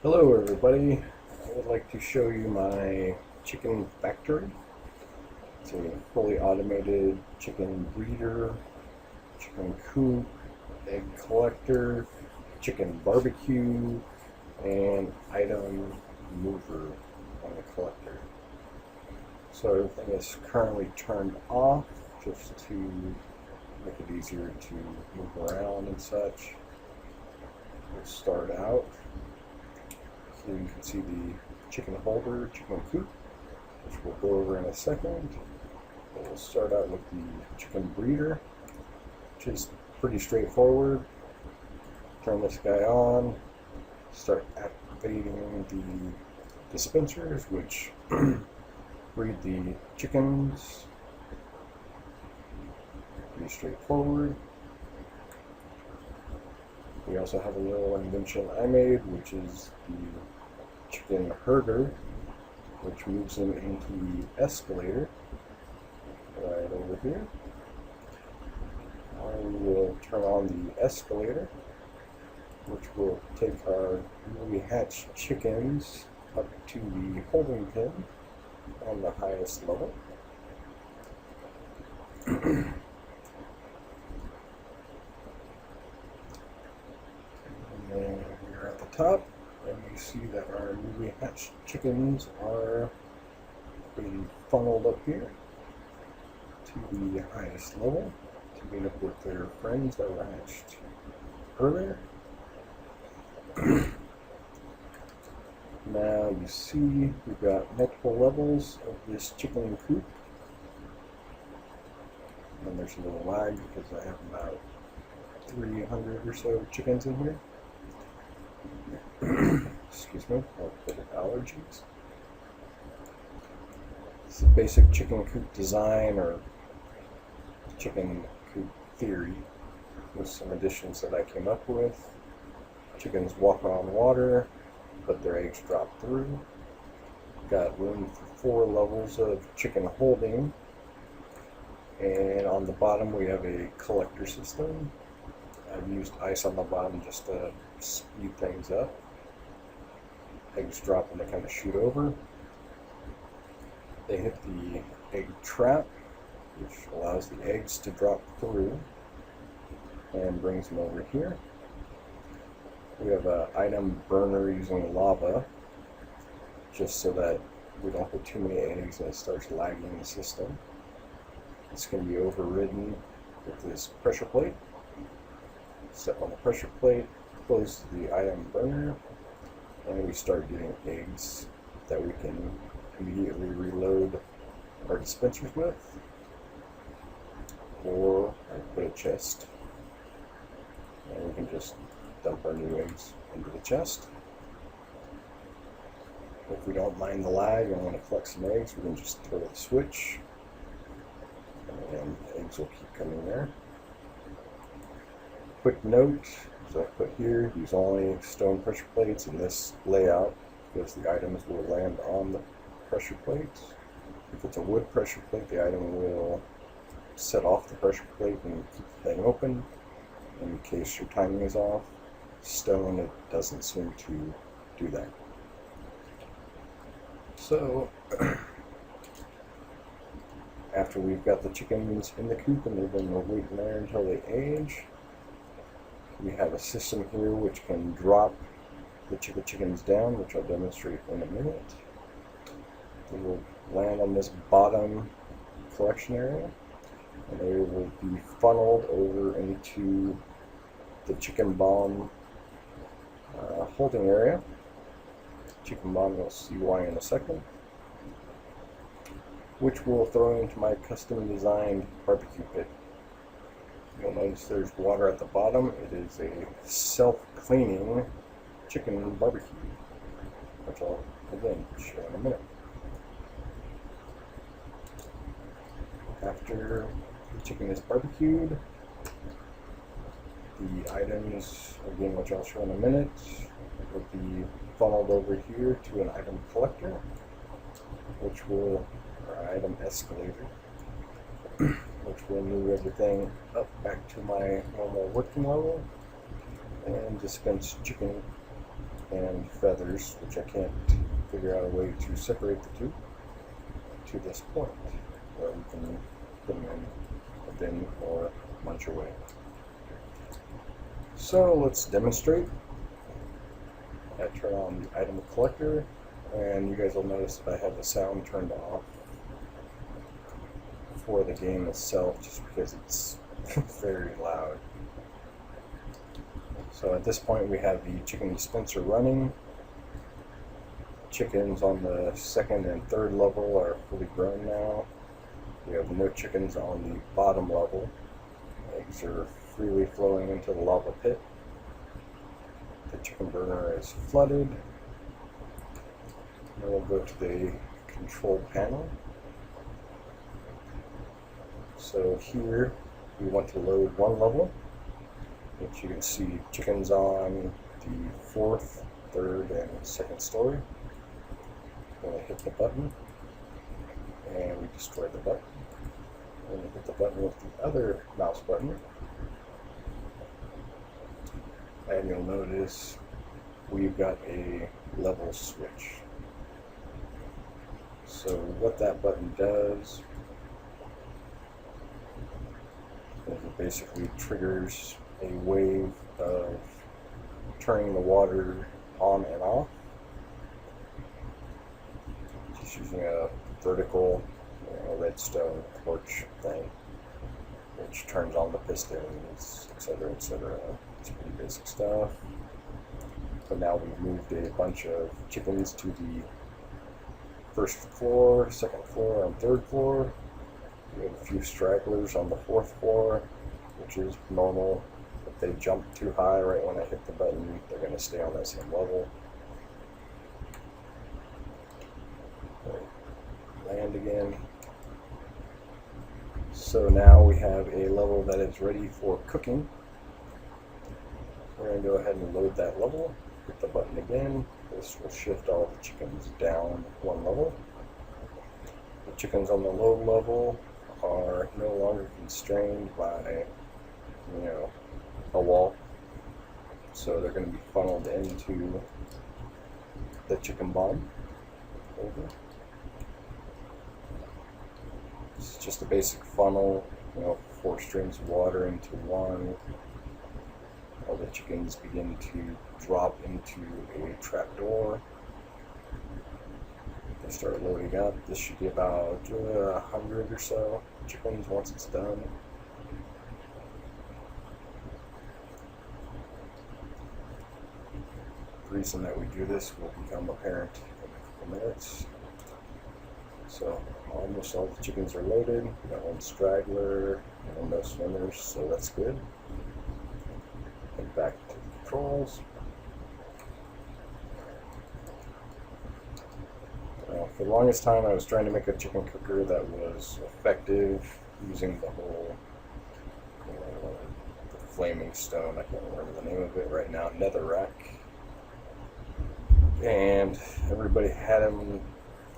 Hello everybody, I would like to show you my chicken factory. It's a fully automated chicken breeder, chicken coop, egg collector, chicken barbecue, and item mover on the collector. So everything is currently turned off just to make it easier to move around and such. We'll start out. Here you can see the chicken holder, chicken coop, which we'll go over in a second. We'll start out with the chicken breeder, which is pretty straightforward. Turn this guy on, start activating the dispensers, which breed the chickens. Pretty straightforward. We also have a little invention I made, which is the chicken herder, which moves them into the escalator right over here. We will turn on the escalator, which will take our newly hatched chickens up to the holding pen on the highest level. And we're at the top, and you see that our newly hatched chickens are being funneled up here to the highest level to meet up with their friends that were hatched earlier. Now you see we've got multiple levels of this chicken coop, and there's a little lag because I have about 300 or so chickens in here. Excuse me, I'll put allergies. It's a basic chicken coop design or chicken coop theory with some additions that I came up with. Chickens walk on water, but their eggs drop through. Got room for 4 levels of chicken holding, and on the bottom we have a collector system. I've used ice on the bottom just to speed things up. Eggs drop and they kind of shoot over. They hit the egg trap, which allows the eggs to drop through and brings them over here. We have an item burner using lava, just so that we don't put too many eggs and it starts lagging the system. It's going to be overridden with this pressure plate. Step on the pressure plate, close the item burner, and we start getting eggs that we can immediately reload our dispensers with, or I put a chest, and we can just dump our new eggs into the chest. If we don't mind the lag and want to collect some eggs, we can just throw the switch, and eggs will keep coming there. Quick note, as I put here, use only stone pressure plates in this layout because the items will land on the pressure plates. If it's a wood pressure plate, the item will set off the pressure plate and keep the thing open in case your timing is off. Stone, it doesn't seem to do that. So, after we've got the chickens in the coop and they've been waiting there until they age, we have a system here which can drop the chickens down, which I'll demonstrate in a minute. They will land on this bottom collection area, and they will be funneled over into the chicken bomb holding area. Chicken bomb, you'll see why in a second, which we'll throw into my custom designed barbecue pit. You'll notice there's water at the bottom. It is a self-cleaning chicken barbecue, which I'll again show in a minute. After the chicken is barbecued, the items, again which I'll show in a minute, will be funneled over here to an item collector, which will, or item escalator, which will move everything up back to my normal working level and dispense chicken and feathers, which I can't figure out a way to separate the two to this point where we can put them in a bin or munch away. So let's demonstrate. I turn on the item collector, and you guys will notice that I have the sound turned off for the game itself just because it's very loud. So at this point we have the chicken dispenser running. Chickens on the second and third level are fully grown now. We have no chickens on the bottom level. Eggs are freely flowing into the lava pit. The chicken burner is flooded. Now we'll go to the control panel. So here we want to load one level, which you can see chickens on the fourth, third, and second story. We're going to hit the button, and we destroy the button. We're going to hit the button with the other mouse button, and you'll notice we've got a level switch. So what that button does is it basically triggers a wave of turning the water on and off, just using a vertical redstone torch thing, which turns on the pistons, etc., etc. It's pretty basic stuff. So now we've moved a bunch of chickens to the first floor, second floor, and third floor. We have a few stragglers on the fourth floor, which is normal. If they jump too high right when I hit the button, they're going to stay on that same level. Land again. So now we have a level that is ready for cooking. We're going to go ahead and load that level. Hit the button again. This will shift all the chickens down one level. The chickens on the low level are no longer constrained by, a wall. So they're going to be funneled into the chicken bomb. Over. This is just a basic funnel, 4 streams of water into one. All the chickens begin to drop into a trapdoor. They start loading up. This should be about 100 or so chickens once it's done. The reason that we do this will become apparent in a couple minutes. So almost all the chickens are loaded. We got one straggler and no swimmers, so that's good. And back to the controls. For the longest time I was trying to make a chicken cooker that was effective using the whole the flaming stone, I can't remember the name of it right now, netherrack. And everybody had them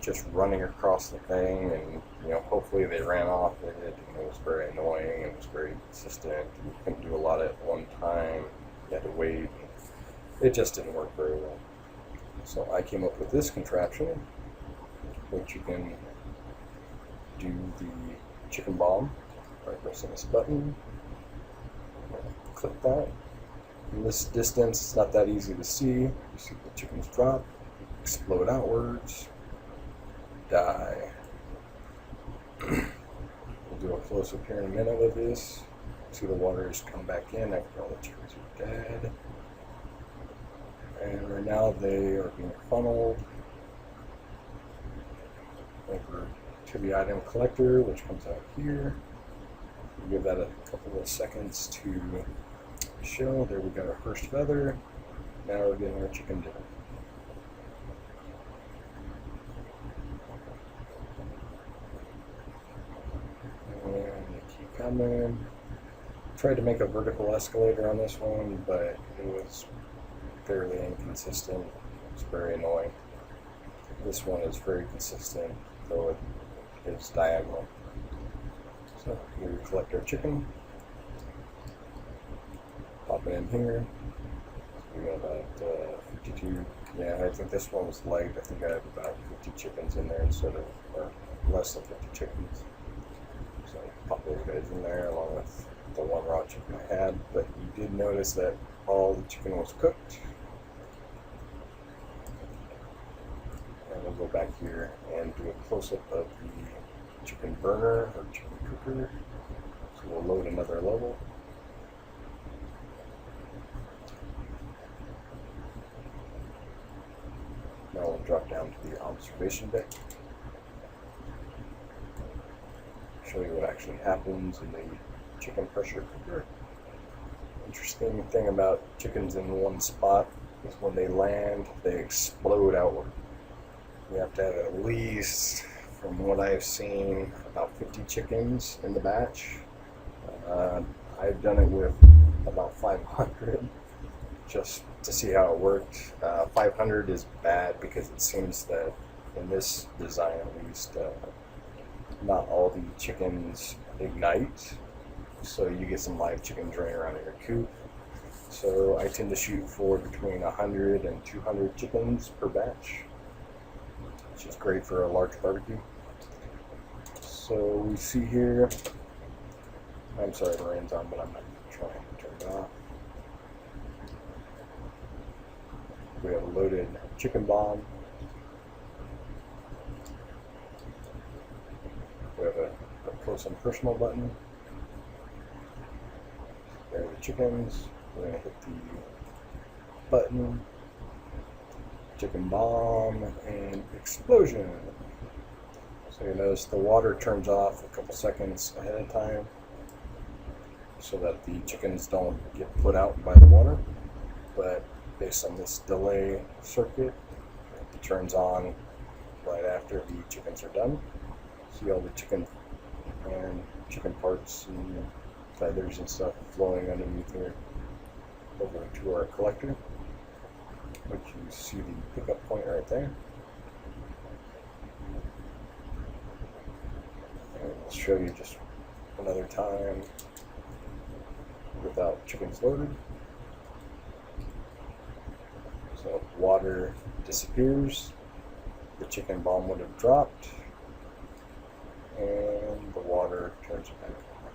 just running across the thing, and hopefully they ran off with it, and it was very annoying, it was very consistent, you couldn't do a lot at one time, you had to wait, it just didn't work very well. So I came up with this contraption, which you can do the chicken bomb by pressing this button, click that. From this distance, it's not that easy to see. You see the chickens drop, explode outwards, die. We'll do a close-up here in a minute of this. See the water has come back in after all the chickens are dead. And right now they are being funneled over to the item collector, which comes out here. We'll give that a couple of seconds to show. There we got our first feather. Now we're getting our chicken dinner. And they keep coming. Tried to make a vertical escalator on this one, but it was fairly inconsistent. It was very annoying. This one is very consistent, though it is diagonal. So here we collect our chicken. Pop it in here. we got about 52. Yeah, I think this one was light. I think I have about 50 chickens in there instead of, or less than 50 chickens. So I pop those guys in there along with the one raw chicken I had. But you did notice that all the chicken was cooked. And we'll go back here and do a close-up of the chicken burner or chicken cooker. So we'll load another level. Now we'll drop down to the observation deck. Show you what actually happens in the chicken pressure cooker. Interesting thing about chickens in one spot is when they land, they explode outward. You have to have at least, from what I've seen, about 50 chickens in the batch. I've done it with about 500 just to see how it worked. 500 is bad because it seems that in this design at least, not all the chickens ignite, so you get some live chickens running around in your coop. So I tend to shoot for between 100 and 200 chickens per batch, which is great for a large barbecue. So we see here, I'm sorry the rain's on, but I'm not trying to turn it off. We have a loaded chicken bomb. We have a close and personal button. There are the chickens. We're going to hit the button, chicken bomb, and explosion. So you notice the water turns off a couple seconds ahead of time so that the chickens don't get put out by the water. But based on this delay circuit, it turns on right after the chickens are done. See all the chicken and chicken parts and feathers and stuff flowing underneath here over to our collector, which you see the pickup point right there. And I'll show you just another time without chickens loaded. So if water disappears, the chicken bomb would have dropped, and the water turns back on,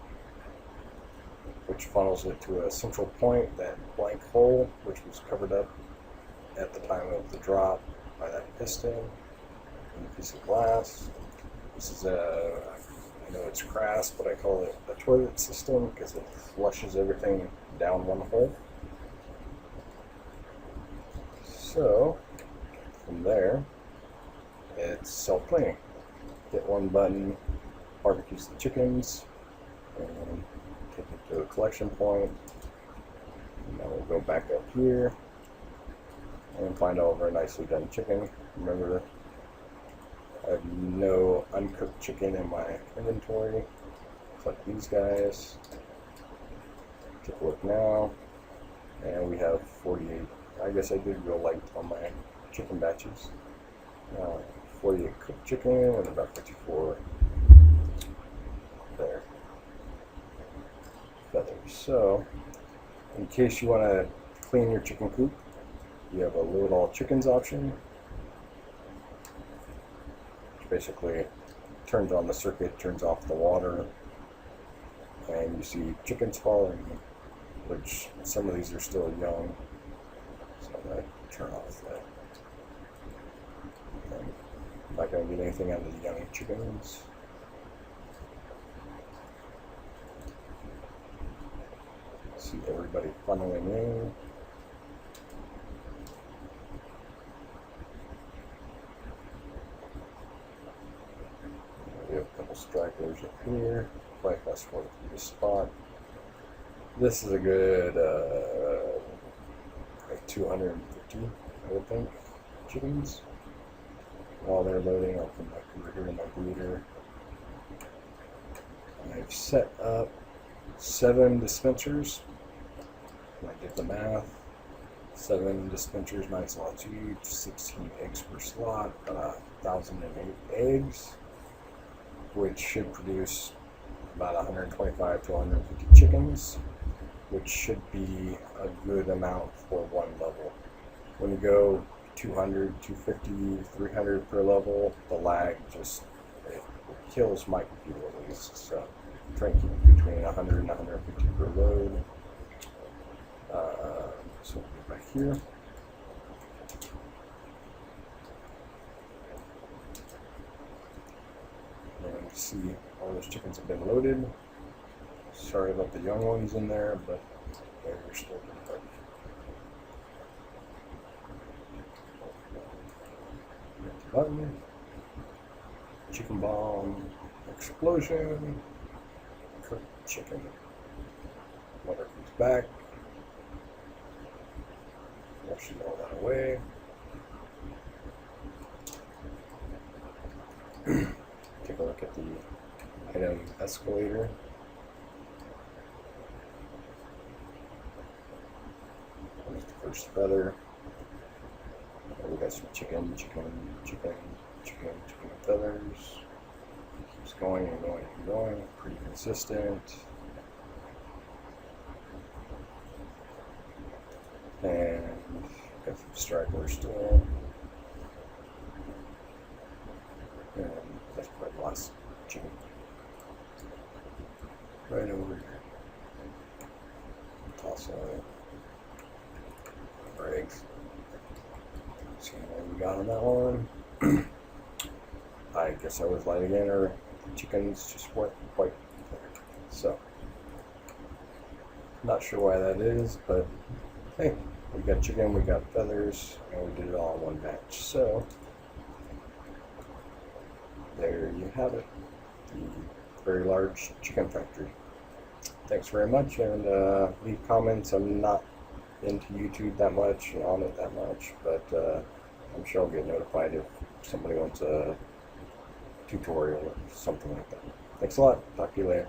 which funnels it to a central point, that blank hole, which was covered up at the time of the drop by that piston and a piece of glass. This is I know it's crass, but I call it a toilet system because it flushes everything down one hole. So from there, it's self-cleaning. Hit one button, barbecues the chickens, and take it to a collection point. And now we'll go back up here and find all of our nicely done chicken. Remember, I have no uncooked chicken in my inventory. Collect these guys. Take a look now, and we have 48. I guess I did real light on my chicken batches. 48 cooked chicken and about 54 there feathers. So, in case you want to clean your chicken coop, you have a load all chickens option, which basically turns on the circuit, turns off the water, and you see chickens falling, which some of these are still young. So I'm going to turn off that. I'm not going to get anything out of the young chickens. See everybody funneling in. We have a couple stragglers up here. Right, fast forward to this spot. This is a good like 250, I would think, chickens. While they're loading, I'll come back over here in my bleeder. I've set up 7 dispensers. When I did the math, 7 dispensers, 9 slots each, 16 eggs per slot, 1,008 eggs, which should produce about 125 to 150 chickens, which which should be a good amount for one level. When you go 200, 250, 300 per level, the lag just it kills my computer at least. So try and keep it between 100 and 150 per load. So we'll go back here. And see all those chickens have been loaded. Sorry about the young ones in there, but they're still good. Hit the button. Chicken bomb explosion. Cooked chicken. Water comes back. Washes all that away. Take a look at the item escalator. There's the first feather. And we got some chicken feathers. Keeps going and going and going. Pretty consistent. And got some stragglers still. And that's probably the last chicken. Right over here. Toss on our eggs. See what we got on that one. I guess I was lighting in, or chickens just weren't quite there. So, not sure why that is, but hey, we got chicken, we got feathers, and we did it all in one batch. So, there you have it, the very large chicken factory. Thanks very much, and leave comments. I'm not into YouTube that much and on it that much, but I'm sure I'll get notified if somebody wants a tutorial or something like that. Thanks a lot. Talk to you later.